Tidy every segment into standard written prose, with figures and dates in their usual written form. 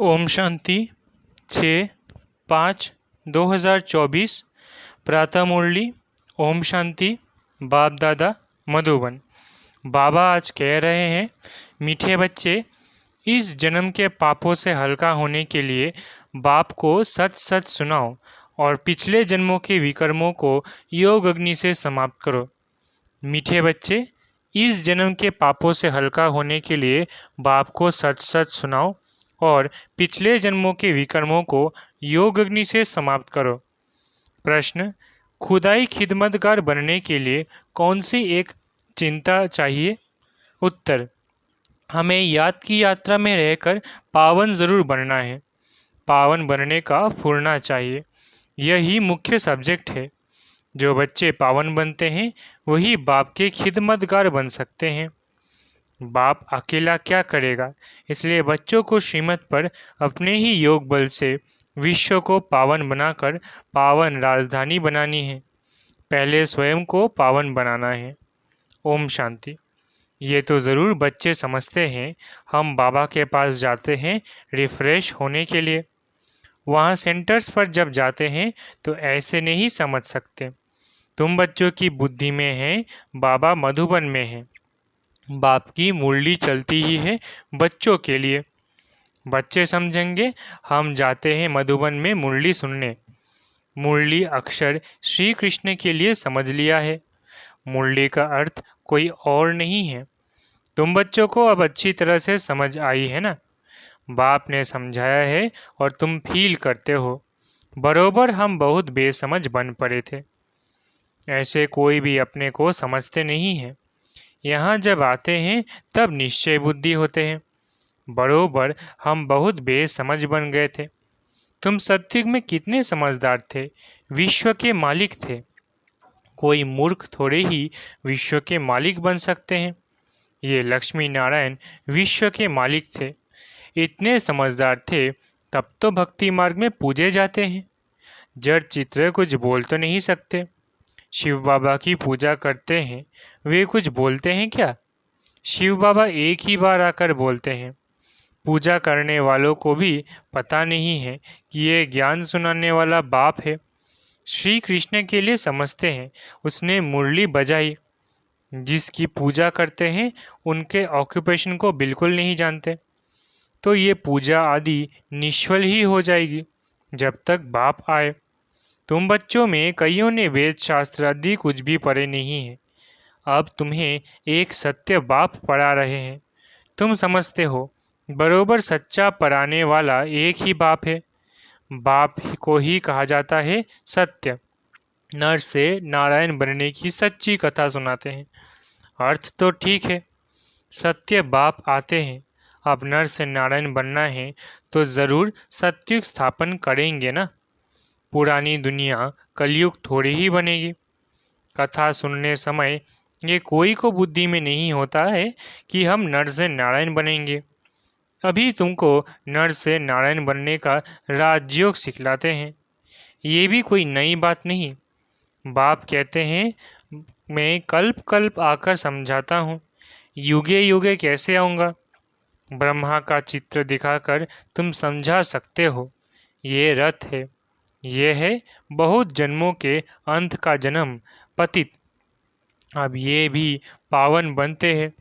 ओम शांति 6/5/2024 प्रातः मुरली। ओम शांति। बाप दादा मधुबन। बाबा आज कह रहे हैं, मीठे बच्चे, इस जन्म के पापों से हल्का होने के लिए बाप को सच सच सुनाओ और पिछले जन्मों के विकर्मों को योग अग्नि से समाप्त करो। मीठे बच्चे, इस जन्म के पापों से हल्का होने के लिए बाप को सच सच सुनाओ और पिछले जन्मों के विकर्मों को योग अग्नि से समाप्त करो। प्रश्न: खुदाई खिदमतगार बनने के लिए कौन सी एक चिंता चाहिए? उत्तर: हमें याद की यात्रा में रहकर पावन जरूर बनना है। पावन बनने का फुरना चाहिए, यही मुख्य सब्जेक्ट है। जो बच्चे पावन बनते हैं वही बाप के खिदमतगार बन सकते हैं। बाप अकेला क्या करेगा, इसलिए बच्चों को श्रीमत पर अपने ही योग बल से विश्व को पावन बनाकर पावन राजधानी बनानी है। पहले स्वयं को पावन बनाना है। ओम शांति। ये तो ज़रूर बच्चे समझते हैं। हम बाबा के पास जाते हैं रिफ्रेश होने के लिए। वहाँ सेंटर्स पर जब जाते हैं तो ऐसे नहीं समझ सकते। तुम बच्चों की बुद्धि में है, बाबा मधुबन में है। बाप की मुरली चलती ही है बच्चों के लिए। बच्चे समझेंगे, हम जाते हैं मधुबन में मुरली सुनने। मुरली अक्षर श्री कृष्ण के लिए समझ लिया है। मुरली का अर्थ कोई और नहीं है। तुम बच्चों को अब अच्छी तरह से समझ आई है ना? बाप ने समझाया है और तुम फील करते हो। बरोबर हम बहुत बेसमझ बन पड़े थे। ऐसे कोई भी अपने को समझते नहीं है। यहाँ जब आते हैं तब निश्चय बुद्धि होते हैं। बरोबर हम बहुत बेसमझ बन गए थे। तुम सत्युग में कितने समझदार थे, विश्व के मालिक थे। कोई मूर्ख थोड़े ही विश्व के मालिक बन सकते हैं। ये लक्ष्मी नारायण विश्व के मालिक थे। इतने समझदार थे, तब तो भक्ति मार्ग में पूजे जाते हैं। जड़ चित्र कुछ बोल तो नहीं सकते। शिव बाबा की पूजा करते हैं, वे कुछ बोलते हैं क्या? शिव बाबा एक ही बार आकर बोलते हैं। पूजा करने वालों को भी पता नहीं है कि ये ज्ञान सुनाने वाला बाप है। श्री कृष्ण के लिए समझते हैं, उसने मुरली बजाई। जिसकी पूजा करते हैं उनके ऑक्यूपेशन को बिल्कुल नहीं जानते, तो ये पूजा आदि निष्फल ही हो जाएगी जब तक बाप आए। तुम बच्चों में कईयों ने वेद शास्त्र आदि कुछ भी पढ़े नहीं है। अब तुम्हें एक सत्य बाप पढ़ा रहे हैं। तुम समझते हो, बरोबर सच्चा पढ़ाने वाला एक ही बाप है। बाप को ही कहा जाता है सत्य। नर से नारायण बनने की सच्ची कथा सुनाते हैं। अर्थ तो ठीक है, सत्य बाप आते हैं। अब नर से नारायण बनना है तो ज़रूर सत्युग स्थापन करेंगे ना। पुरानी दुनिया कलयुग थोड़ी ही बनेगी। कथा सुनने समय ये कोई को बुद्धि में नहीं होता है कि हम नर से नारायण बनेंगे। अभी तुमको नर से नारायण बनने का राजयोग सिखलाते हैं। ये भी कोई नई बात नहीं। बाप कहते हैं, मैं कल्प कल्प आकर समझाता हूँ, युगे युगे कैसे आऊँगा। ब्रह्मा का चित्र दिखाकर तुम समझा सकते हो। ये रथ है, ये है बहुत जन्मों के अंत का जन्म पतित। अब ये भी पावन बनते हैं,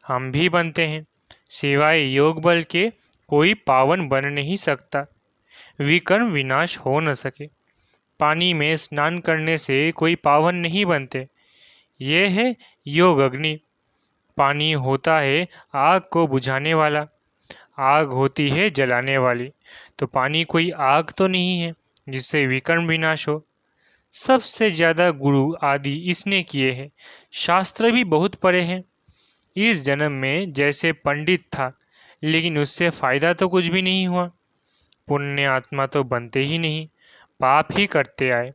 हम भी बनते हैं। सिवाय योग बल के कोई पावन बन नहीं सकता। विकर्म विनाश हो न सके। पानी में स्नान करने से कोई पावन नहीं बनते। ये है योग अग्नि। पानी होता है आग को बुझाने वाला, आग होती है जलाने वाली। तो पानी कोई आग तो नहीं है जिससे विकर्म विनाश हो। सबसे ज़्यादा गुरु आदि इसने किए हैं। शास्त्र भी बहुत पढ़े हैं। इस जन्म में जैसे पंडित था, लेकिन उससे फ़ायदा तो कुछ भी नहीं हुआ। पुण्य आत्मा तो बनते ही नहीं, पाप ही करते आए।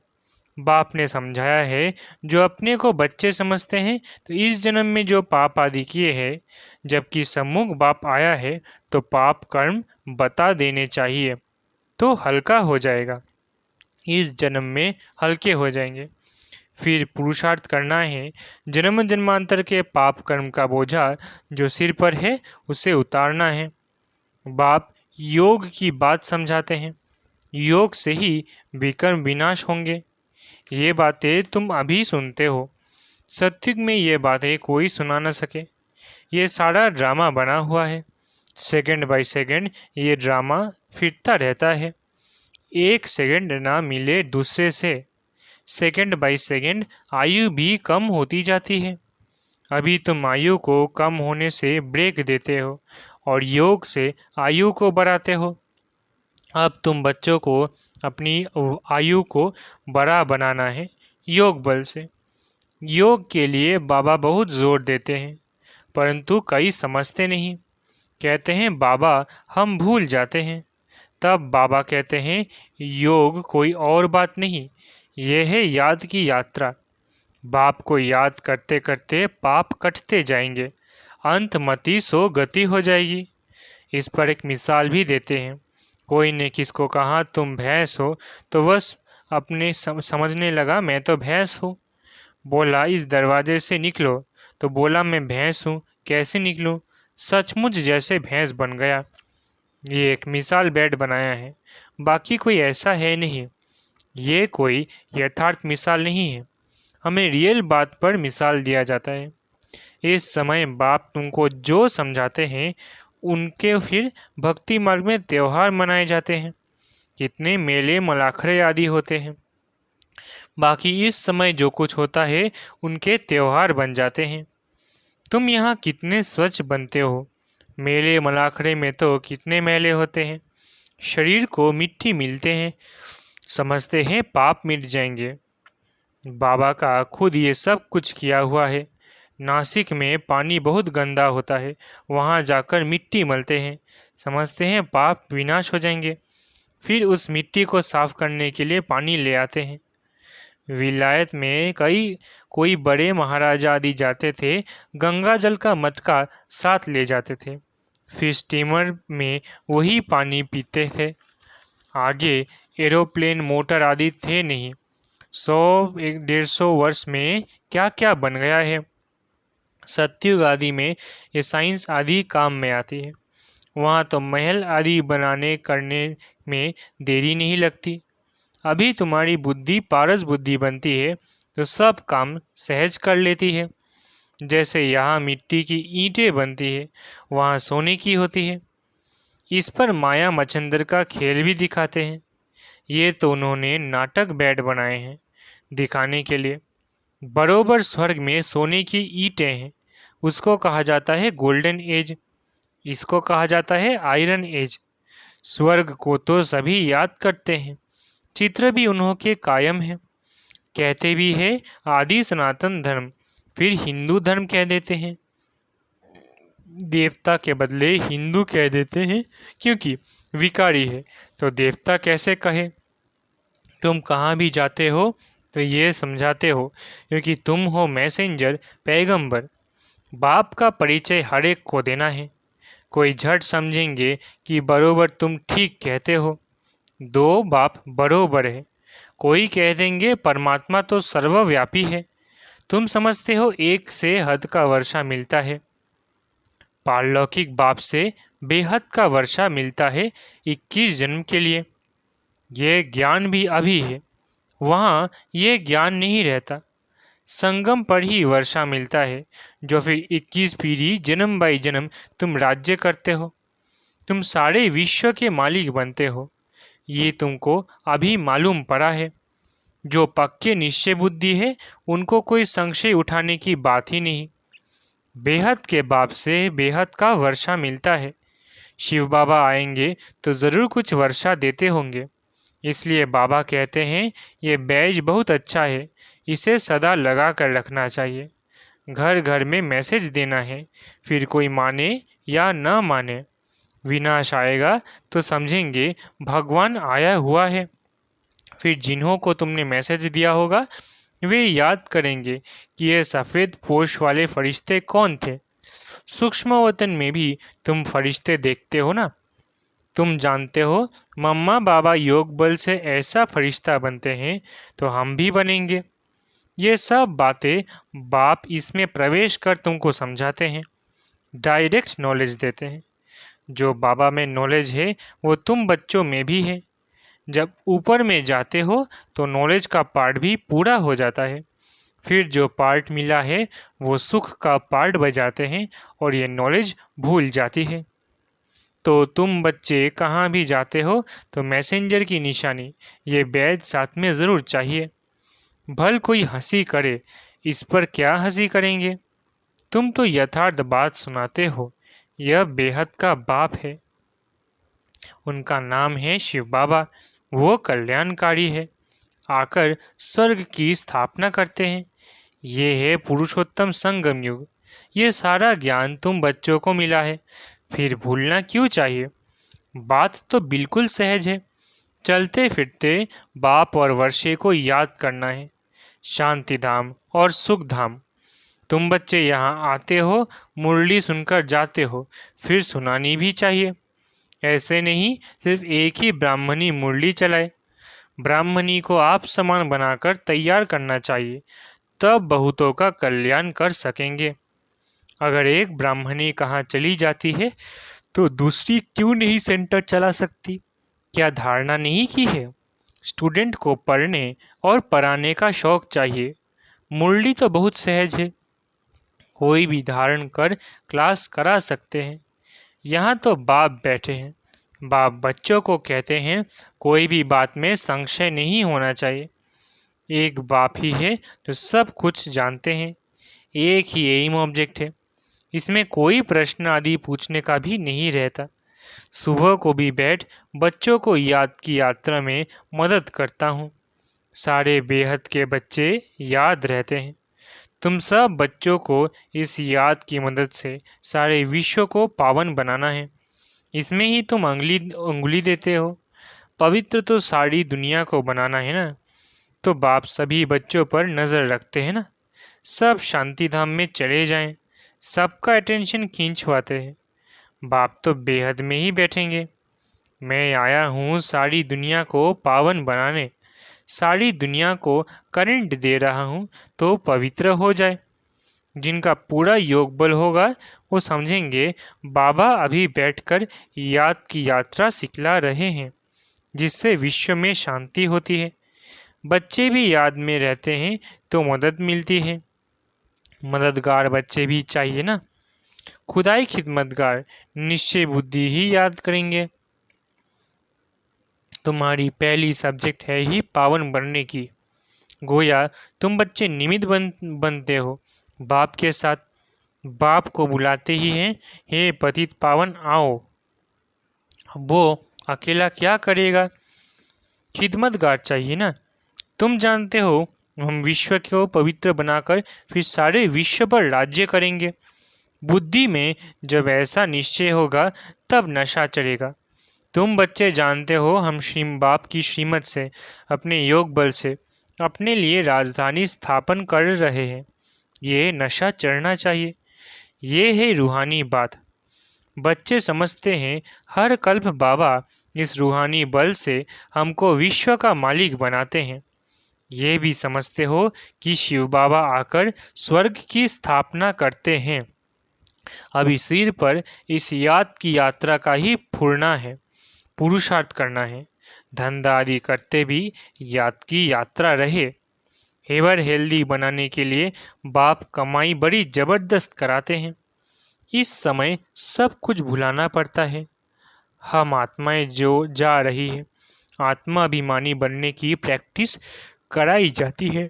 बाप ने समझाया है, जो अपने को बच्चे समझते हैं तो इस जन्म में जो पाप आदि किए हैं, जबकि सम्मुख बाप आया है तो पाप कर्म बता देने चाहिए, तो हल्का हो जाएगा। इस जन्म में हल्के हो जाएंगे। फिर पुरुषार्थ करना है, जन्म जन्मांतर के पाप कर्म का बोझा जो सिर पर है उसे उतारना है। बाप योग की बात समझाते हैं। योग से ही विकर्म विनाश होंगे। ये बातें तुम अभी सुनते हो, सत्युग में ये बातें कोई सुना न सके। ये सारा ड्रामा बना हुआ है। सेकंड बाय सेकंड ये ड्रामा फिरता रहता है। एक सेकंड ना मिले दूसरे से सेकंड बाय सेकंड आयु भी कम होती जाती है। अभी तुम आयु को कम होने से ब्रेक देते हो और योग से आयु को बढ़ाते हो। अब तुम बच्चों को अपनी आयु को बड़ा बनाना है योग बल से। योग के लिए बाबा बहुत जोर देते हैं, परंतु कई समझते नहीं। कहते हैं बाबा हम भूल जाते हैं। तब बाबा कहते हैं योग कोई और बात नहीं, यह है याद की यात्रा। बाप को याद करते करते पाप कटते जाएंगे, अंत मति सो गति हो जाएगी। इस पर एक मिसाल भी देते हैं। कोई ने किसको कहा तुम भैंस हो, तो बस अपने समझने लगा मैं तो भैंस हूँ। बोला इस दरवाजे से निकलो, तो बोला मैं भैंस हूँ, कैसे निकलूँ? सचमुच जैसे भैंस बन गया। ये एक मिसाल बैठ बनाया है, बाकी कोई ऐसा है नहीं। ये कोई यथार्थ मिसाल नहीं है, हमें रियल बात पर मिसाल दिया जाता है। इस समय बाप तुमको जो समझाते हैं उनके फिर भक्ति मार्ग में त्योहार मनाए जाते हैं। कितने मेले मलाखड़े आदि होते हैं। बाकी इस समय जो कुछ होता है उनके त्योहार बन जाते हैं। तुम यहाँ कितने स्वच्छ बनते हो। मेले मलाखड़े में तो कितने मेले होते हैं। शरीर को मिट्टी मिलते हैं, समझते हैं पाप मिट जाएंगे। बाबा का खुद ये सब कुछ किया हुआ है। नासिक में पानी बहुत गंदा होता है, वहाँ जाकर मिट्टी मलते हैं, समझते हैं पाप विनाश हो जाएंगे। फिर उस मिट्टी को साफ करने के लिए पानी ले आते हैं। विलायत में कोई बड़े महाराजा आदि जाते थे, गंगा जल का मटका साथ ले जाते थे, फिर स्टीमर में वही पानी पीते थे। आगे एरोप्लेन मोटर आदि थे नहीं। 100-150 वर्ष में क्या क्या बन गया है। सत्युग आदि में ये साइंस आदि काम में आती है। वहाँ तो महल आदि बनाने करने में देरी नहीं लगती। अभी तुम्हारी बुद्धि पारस बुद्धि बनती है तो सब काम सहज कर लेती है। जैसे यहाँ मिट्टी की ईंटें बनती है, वहाँ सोने की होती है। इस पर माया मच्छंदर का खेल भी दिखाते हैं। ये तो उन्होंने नाटक बैठ बनाए हैं दिखाने के लिए। बरोबर स्वर्ग में सोने की ईंटें हैं, उसको कहा जाता है गोल्डन एज, इसको कहा जाता है आयरन एज। स्वर्ग को तो सभी याद करते हैं, चित्र भी उन्हों के कायम है। कहते भी है आदि सनातन धर्म, फिर हिंदू धर्म कह देते हैं। देवता के बदले हिंदू कह देते हैं, क्योंकि विकारी है तो देवता कैसे कहे। तुम कहाँ भी जाते हो तो ये समझाते हो, क्योंकि तुम हो मैसेंजर पैगंबर। बाप का परिचय हर एक को देना है। कोई झट समझेंगे कि बरोबर तुम ठीक कहते हो, दो बाप बरोबर है। कोई कह देंगे परमात्मा तो सर्वव्यापी है। तुम समझते हो एक से हद का वर्षा मिलता है, पारलौकिक बाप से बेहद का वर्षा मिलता है 21 जन्म के लिए। ये ज्ञान भी अभी है, वहाँ ये ज्ञान नहीं रहता। संगम पर ही वर्षा मिलता है, जो फिर 21 पीढ़ी जन्म बाई जन्म तुम राज्य करते हो। तुम सारे विश्व के मालिक बनते हो। ये तुमको अभी मालूम पड़ा है। जो पक्के निश्चय बुद्धि है उनको कोई संशय उठाने की बात ही नहीं। बेहद के बाप से बेहद का वर्षा मिलता है। शिव बाबा आएंगे तो ज़रूर कुछ वर्षा देते होंगे। इसलिए बाबा कहते हैं ये बैज बहुत अच्छा है, इसे सदा लगा कर रखना चाहिए। घर घर में मैसेज देना है, फिर कोई माने या न माने। विनाश आएगा तो समझेंगे भगवान आया हुआ है। फिर जिन्हों को तुमने मैसेज दिया होगा वे याद करेंगे कि ये सफ़ेद पोश वाले फरिश्ते कौन थे। सूक्ष्म वतन में भी तुम फरिश्ते देखते हो ना। तुम जानते हो मम्मा बाबा योग बल से ऐसा फरिश्ता बनते हैं तो हम भी बनेंगे। ये सब बातें बाप इसमें प्रवेश कर तुमको समझाते हैं, डायरेक्ट नॉलेज देते हैं। जो बाबा में नॉलेज है वो तुम बच्चों में भी है। जब ऊपर में जाते हो तो नॉलेज का पार्ट भी पूरा हो जाता है। फिर जो पार्ट मिला है वो सुख का पार्ट बजाते हैं और ये नॉलेज भूल जाती है। तो तुम बच्चे कहाँ भी जाते हो तो मैसेंजर की निशानी ये बैज साथ में ज़रूर चाहिए। भल कोई हंसी करे, इस पर क्या हंसी करेंगे? तुम तो यथार्थ बात सुनाते हो। यह बेहद का बाप है। उनका नाम है शिव बाबा। वो कल्याणकारी है, आकर स्वर्ग की स्थापना करते हैं। ये है पुरुषोत्तम संगम युग। ये सारा ज्ञान तुम बच्चों को मिला है, फिर भूलना क्यों चाहिए? बात तो बिल्कुल सहज है। चलते फिरते बाप और वर्षे को याद करना है। शांति धाम और सुख धाम। तुम बच्चे यहाँ आते हो, मुरली सुनकर जाते हो, फिर सुनानी भी चाहिए। ऐसे नहीं सिर्फ एक ही ब्राह्मणी मुरली चलाए। ब्राह्मणी को आप समान बनाकर तैयार करना चाहिए, तब बहुतों का कल्याण कर सकेंगे। अगर एक ब्राह्मणी कहाँ चली जाती है तो दूसरी क्यों नहीं सेंटर चला सकती? क्या धारणा नहीं की है? स्टूडेंट को पढ़ने और पढ़ाने का शौक चाहिए। मुरली तो बहुत सहज है, कोई भी धारण कर क्लास करा सकते हैं। यहाँ तो बाप बैठे हैं। बाप बच्चों को कहते हैं कोई भी बात में संशय नहीं होना चाहिए। एक बाप ही है जो सब कुछ जानते हैं। एक ही एम ऑब्जेक्ट है। इसमें कोई प्रश्न आदि पूछने का भी नहीं रहता। सुबह को भी बैठ बच्चों को याद की यात्रा में मदद करता हूँ। सारे बेहद के बच्चे याद रहते हैं। तुम सब बच्चों को इस याद की मदद से सारे विश्व को पावन बनाना है। इसमें ही तुम उंगली देते हो। पवित्र तो सारी दुनिया को बनाना है ना। तो बाप सभी बच्चों पर नज़र रखते हैं ना। सब शांति धाम में चले जाएं, सबका अटेंशन खींचवाते हैं। बाप तो बेहद में ही बैठेंगे। मैं आया हूँ सारी दुनिया को पावन बनाने। सारी दुनिया को करंट दे रहा हूँ तो पवित्र हो जाए। जिनका पूरा योग बल होगा वो समझेंगे बाबा अभी बैठकर याद की यात्रा सिखला रहे हैं, जिससे विश्व में शांति होती है। बच्चे भी याद में रहते हैं तो मदद मिलती है। मददगार बच्चे भी चाहिए ना। खुदाई खिदमतगार निश्चय बुद्धि ही याद करेंगे। तुम्हारी पहली सब्जेक्ट है ही पावन बनने की। गोया तुम बच्चे निमित्त बनते हो बाप के साथ। बाप को बुलाते ही हैं, हे पतित पावन आओ। वो अकेला क्या करेगा? खिदमतगार चाहिए ना। तुम जानते हो हम विश्व को पवित्र बनाकर फिर सारे विश्व पर राज्य करेंगे। बुद्धि में जब ऐसा निश्चय होगा तब नशा चढ़ेगा। तुम बच्चे जानते हो हम बाप की श्रीमत से अपने योग बल से अपने लिए राजधानी स्थापन कर रहे हैं। ये नशा चढ़ना चाहिए। ये है रूहानी बात। बच्चे समझते हैं हर कल्प बाबा इस रूहानी बल से हमको विश्व का मालिक बनाते हैं। ये भी समझते हो कि शिव बाबा आकर स्वर्ग की स्थापना करते हैं। अभी सिर पर इस याद की यात्रा का ही फुरना है, पुरुषार्थ करना है। धंधा आदि करते भी याद की यात्रा रहे। हेवर हेल्दी बनाने के लिए बाप कमाई बड़ी जबरदस्त कराते हैं। इस समय सब कुछ भुलाना पड़ता है। हम आत्माएं जो जा रही है, आत्मा अभिमानी बनने की प्रैक्टिस कराई जाती है।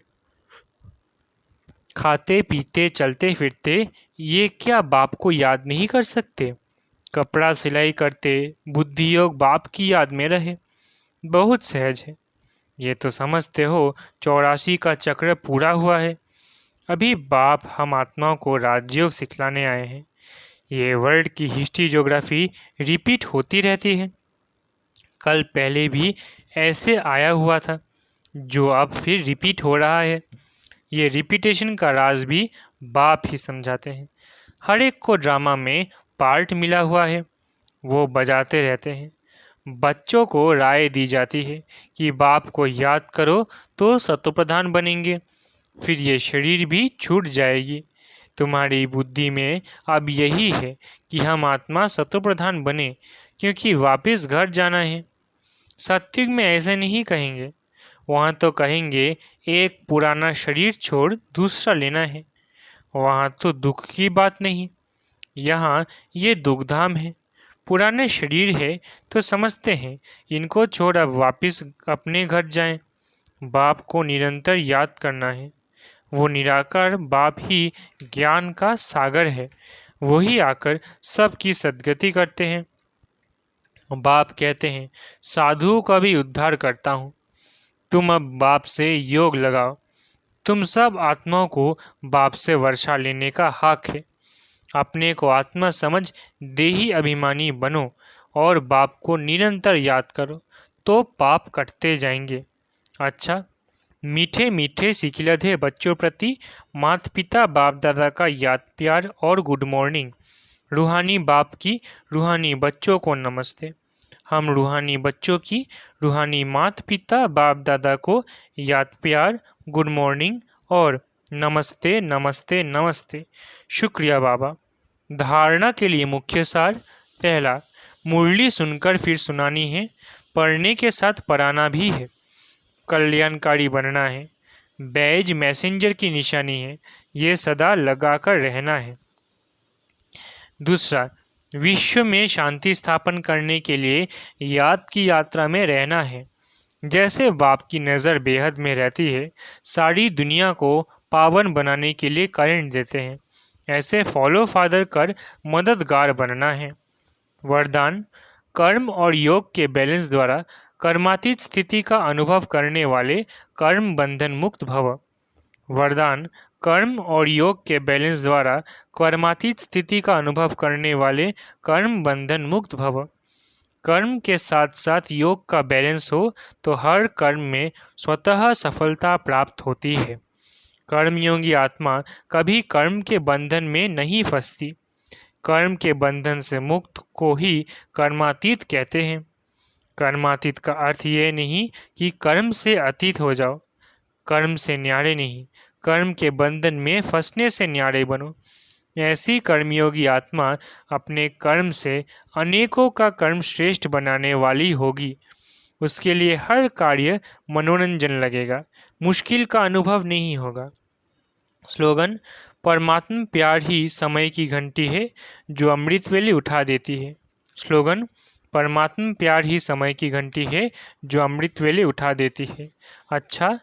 खाते पीते चलते फिरते ये क्या बाप को याद नहीं कर सकते? कपड़ा सिलाई करते बुद्धि योग बाप की याद में रहे। बहुत सहज है। ये तो समझते हो 84 का चक्र पूरा हुआ है। अभी बाप हम आत्माओं को राजयोग सिखलाने आए हैं। ये वर्ल्ड की हिस्ट्री ज्योग्राफी रिपीट होती रहती है। कल पहले भी ऐसे आया हुआ था, जो अब फिर रिपीट हो रहा है। ये रिपीटेशन का राज भी बाप ही समझाते हैं। हर एक को ड्रामा में पार्ट मिला हुआ है, वो बजाते रहते हैं। बच्चों को राय दी जाती है कि बाप को याद करो तो सत्वप्रधान बनेंगे, फिर ये शरीर भी छूट जाएगी। तुम्हारी बुद्धि में अब यही है कि हम आत्मा सत्व प्रधान बने, क्योंकि वापस घर जाना है। सत्युग में ऐसे नहीं कहेंगे, वहाँ तो कहेंगे एक पुराना शरीर छोड़ दूसरा लेना है। वहाँ तो दुख की बात नहीं, यहाँ ये दुखधाम है। पुराने शरीर है तो समझते हैं इनको छोड़ अब वापस अपने घर जाएं। बाप को निरंतर याद करना है। वो निराकार बाप ही ज्ञान का सागर है, वही आकर सबकी सद्गति करते हैं। बाप कहते हैं साधुओं का भी उद्धार करता हूँ। तुम अब बाप से योग लगाओ। तुम सब आत्माओं को बाप से वर्षा लेने का हक है। अपने को आत्मा समझ देही अभिमानी बनो और बाप को निरंतर याद करो, तो पाप कटते जाएंगे। अच्छा, मीठे मीठे सिखिलधे बच्चों प्रति माता पिता बाप दादा का याद प्यार और गुड मॉर्निंग। रूहानी बाप की रूहानी बच्चों को नमस्ते। हम रूहानी बच्चों की रूहानी माता पिता बाप दादा को याद प्यार, गुड मॉर्निंग और नमस्ते नमस्ते नमस्ते। शुक्रिया बाबा। धारणा के लिए मुख्य सार। पहला, मुरली सुनकर फिर सुनानी है, पढ़ने के साथ पढ़ाना भी है। कल्याणकारी बनना है, बैज मैसेंजर की निशानी है, ये सदा लगाकर रहना है। दूसरा, विश्व में शांति स्थापन करने के लिए याद की यात्रा में रहना है। जैसे बाप की नज़र बेहद में रहती है, सारी दुनिया को पावन बनाने के लिए करंट देते हैं, ऐसे फॉलो फादर कर मददगार बनना है। वरदान, कर्म और योग के बैलेंस द्वारा कर्मातीत स्थिति का अनुभव करने वाले कर्म बंधन मुक्त भव। वरदान, कर्म और योग के बैलेंस द्वारा कर्मातीत स्थिति का अनुभव करने वाले कर्म बंधन मुक्त भव। कर्म के साथ साथ योग का बैलेंस हो तो हर कर्म में स्वतः सफलता प्राप्त होती है। कर्मयोगी आत्मा कभी कर्म के बंधन में नहीं फंसती। कर्म के बंधन से मुक्त को ही कर्मातीत कहते हैं। कर्मातीत का अर्थ ये नहीं कि कर्म से अतीत हो जाओ, कर्म से न्यारे नहीं, कर्म के बंधन में फंसने से न्यारे बनो। ऐसी कर्मयोगी आत्मा अपने कर्म से अनेकों का कर्म श्रेष्ठ बनाने वाली होगी। उसके लिए हर कार्य मनोरंजन लगेगा, मुश्किल का अनुभव नहीं होगा। स्लोगन, परमात्मा प्यार ही समय की घंटी है जो अमृत वेले उठा देती है। स्लोगन, परमात्मा प्यार ही समय की घंटी है जो अमृत वेले उठा देती है। अच्छा,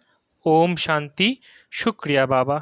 ओम शांति। शुक्रिया बाबा।